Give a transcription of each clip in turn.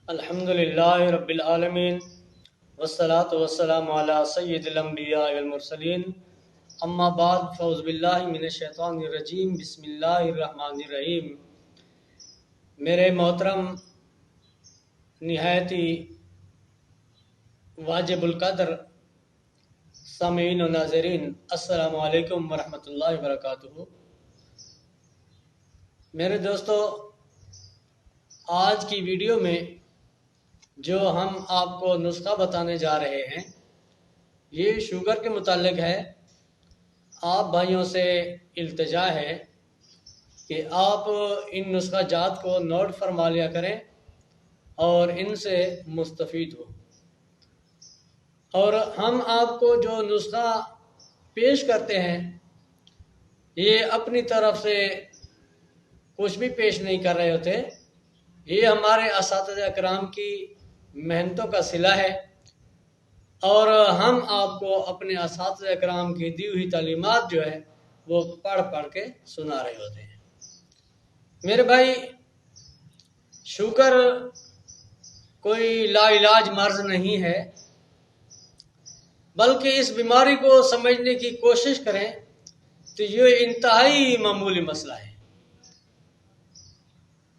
الحمدللہ رب العالمین والصلاة والسلام علی سید الانبیاء والمرسلین اما بعد فاعوذ باللہ من الشیطان الرجیم بسم اللہ الرحمن الرحیم۔ میرے محترم نہایت ہی واجب القدر سامعین و ناظرین، السلام علیکم ورحمۃ اللہ وبرکاتہ۔ میرے دوستو، آج کی ویڈیو میں جو ہم آپ کو نسخہ بتانے جا رہے ہیں یہ شوگر کے متعلق ہے۔ آپ بھائیوں سے التجا ہے کہ آپ ان نسخہ جات کو نوٹ فرما لیا کریں اور ان سے مستفید ہو، اور ہم آپ کو جو نسخہ پیش کرتے ہیں یہ اپنی طرف سے کچھ بھی پیش نہیں کر رہے ہوتے، یہ ہمارے اساتذہ کرام کی محنتوں کا صلہ ہے، اور ہم آپ کو اپنے اساتذہ کرام کی دی ہوئی تعلیمات جو ہے وہ پڑھ پڑھ کے سنا رہے ہوتے ہیں۔ میرے بھائی، شوگر کوئی لا علاج مرض نہیں ہے، بلکہ اس بیماری کو سمجھنے کی کوشش کریں تو یہ انتہائی معمولی مسئلہ ہے۔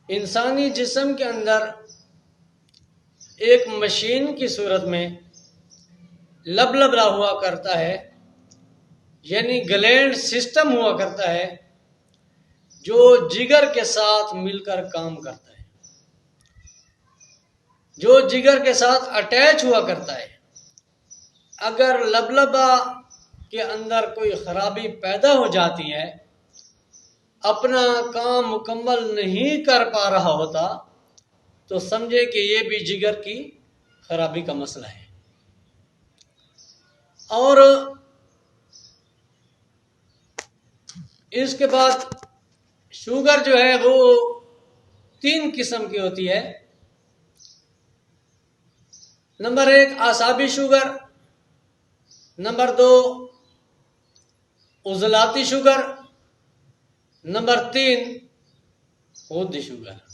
انسانی جسم کے اندر ایک مشین کی صورت میں لبلا ہوا کرتا ہے، یعنی گلینڈ سسٹم ہوا کرتا ہے جو جگر کے ساتھ مل کر کام کرتا ہے، جو جگر کے ساتھ اٹیچ ہوا کرتا ہے۔ اگر لبلبا کے اندر کوئی خرابی پیدا ہو جاتی ہے، اپنا کام مکمل نہیں کر پا رہا ہوتا، تو سمجھے کہ یہ بھی جگر کی خرابی کا مسئلہ ہے۔ اور اس کے بعد شوگر جو ہے وہ 3 قسم کی ہوتی ہے۔ نمبر 1 اعصابی شوگر، نمبر 2 عضلاتی شوگر، نمبر 3 غدی شوگر۔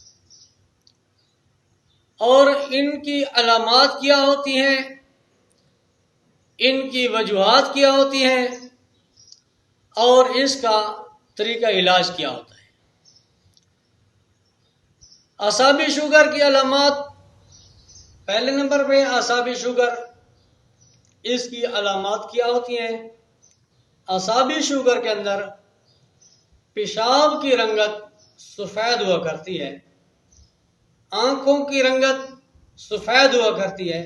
اور ان کی علامات کیا ہوتی ہیں، ان کی وجوہات کیا ہوتی ہیں، اور اس کا طریقہ علاج کیا ہوتا ہے۔ اعصابی شوگر کی علامات، پہلے نمبر پہ اعصابی شوگر، اس کی علامات کیا ہوتی ہیں۔ اعصابی شوگر کے اندر پیشاب کی رنگت سفید ہوا کرتی ہے، آنکھوں کی رنگت سفید ہوا کرتی ہے،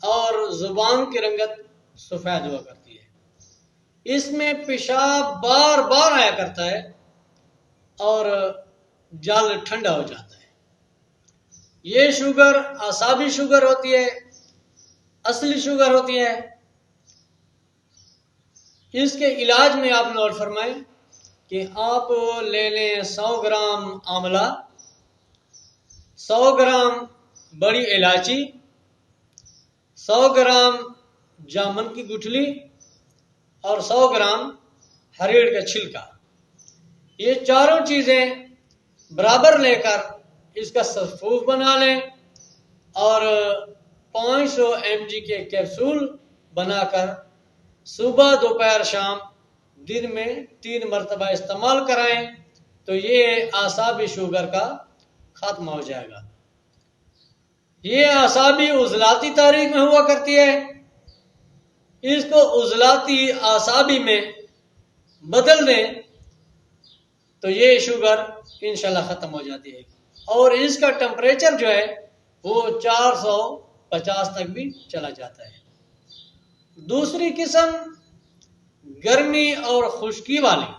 اور زبان کی رنگت سفید ہوا کرتی ہے۔ اس میں پیشاب بار بار آیا کرتا ہے اور جل ٹھنڈا ہو جاتا ہے۔ یہ شوگر اعصابی شوگر ہوتی ہے، اصلی شوگر ہوتی ہے۔ اس کے علاج میں آپ نوٹ فرمائیں کہ آپ لے لیں 100 گرام آملہ، 100 گرام بڑی الائچی، 100 گرام جامن کی گٹھلی، اور 100 گرام ہریڑ کا چھلکا۔ یہ چاروں چیزیں برابر لے کر اس کا سفوف بنا لیں، اور 500 mg کے کیپسول بنا کر صبح دوپہر شام دن میں 3 مرتبہ استعمال کرائیں تو یہ اعصابی شوگر کا ختم ہو جائے گا۔ یہ اعصابی عضلاتی تاریخ میں ہوا کرتی ہے، اس کو عضلاتی اعصابی میں بدل دیں تو یہ شوگر انشاءاللہ ختم ہو جاتی ہے، اور اس کا ٹمپریچر جو ہے وہ 450 تک بھی چلا جاتا ہے۔ دوسری قسم گرمی اور خشکی والی،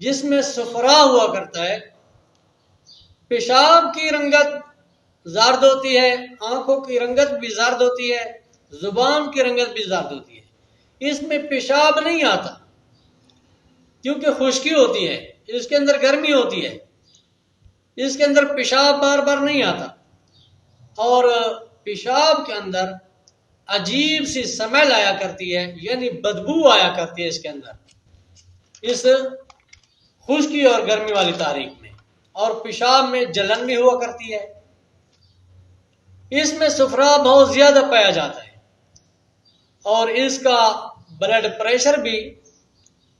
جس میں صفرا ہوا کرتا ہے، پیشاب کی رنگت زرد ہوتی ہے، آنکھوں کی رنگت بھی زرد ہوتی ہے، زبان کی رنگت بھی زرد ہوتی ہے۔ اس میں پیشاب نہیں آتا کیونکہ خشکی ہوتی ہے، اس کے اندر گرمی ہوتی ہے، اس کے اندر پیشاب بار بار نہیں آتا، اور پیشاب کے اندر عجیب سی سمیل آیا کرتی ہے، یعنی بدبو آیا کرتی ہے اس کے اندر، اس خشکی اور گرمی والی تاریخ میں، اور پیشاب میں جلن بھی ہوا کرتی ہے۔ اس میں صفرا بہت زیادہ پایا جاتا ہے اور اس کا بلڈ پریشر بھی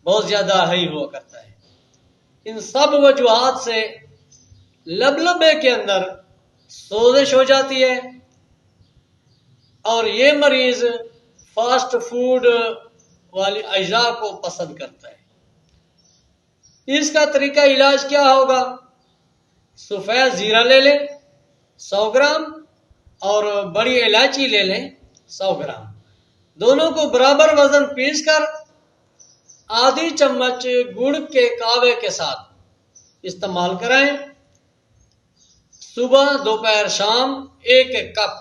بہت زیادہ ہائی ہوا کرتا ہے۔ ان سب وجوہات سے لبلبے کے اندر سوزش ہو جاتی ہے اور یہ مریض فاسٹ فوڈ والی اجزاء کو پسند کرتا ہے۔ اس کا طریقہ علاج کیا ہوگا؟ سفید زیرہ لے لیں 100 گرام اور بڑی الائچی لے لیں 100 گرام، دونوں کو برابر وزن پیس کر آدھی چمچ گڑ کے کاوے کے ساتھ استعمال کرائیں۔ صبح دوپہر شام 1 کپ،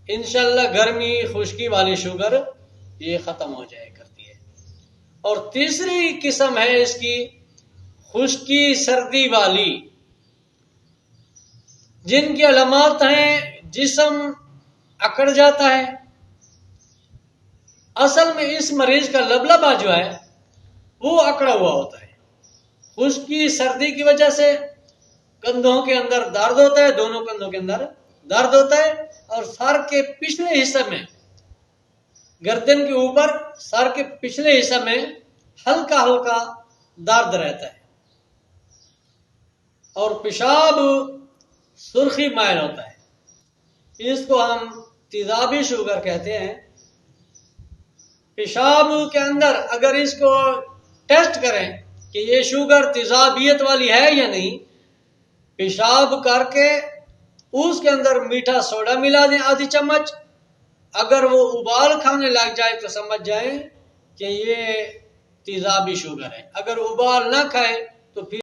انشاءاللہ گرمی خشکی والی شوگر یہ ختم ہو جائے کرتی ہے۔ اور تیسری قسم ہے اس کی خشکی سردی والی، جن کی علامات ہیں جسم اکڑ جاتا ہے۔ اصل میں اس مریض کا لبلبا جو ہے وہ اکڑا ہوا ہوتا ہے، خشکی سردی کی وجہ سے کندھوں کے اندر درد ہوتا ہے، دونوں کندھوں کے اندر درد ہوتا ہے اور سر کے پچھلے حصے میں، گردن کے اوپر سر کے پچھلے حصے میں ہلکا ہلکا درد رہتا ہے اور پیشاب سرخی مائل ہوتا ہے۔ اس کو ہم تیزابی شوگر کہتے ہیں۔ پیشاب کے اندر اگر اس کو ٹیسٹ کریں کہ یہ شوگر تیزابیت والی ہے یا نہیں، پیشاب کر کے اس کے اندر میٹھا سوڈا ملا دیں آدھی چمچ، اگر وہ ابال کھانے لگ جائے تو سمجھ جائیں کہ یہ تیزابی شوگر ہے۔ اگر ابال نہ کھائے تو پھر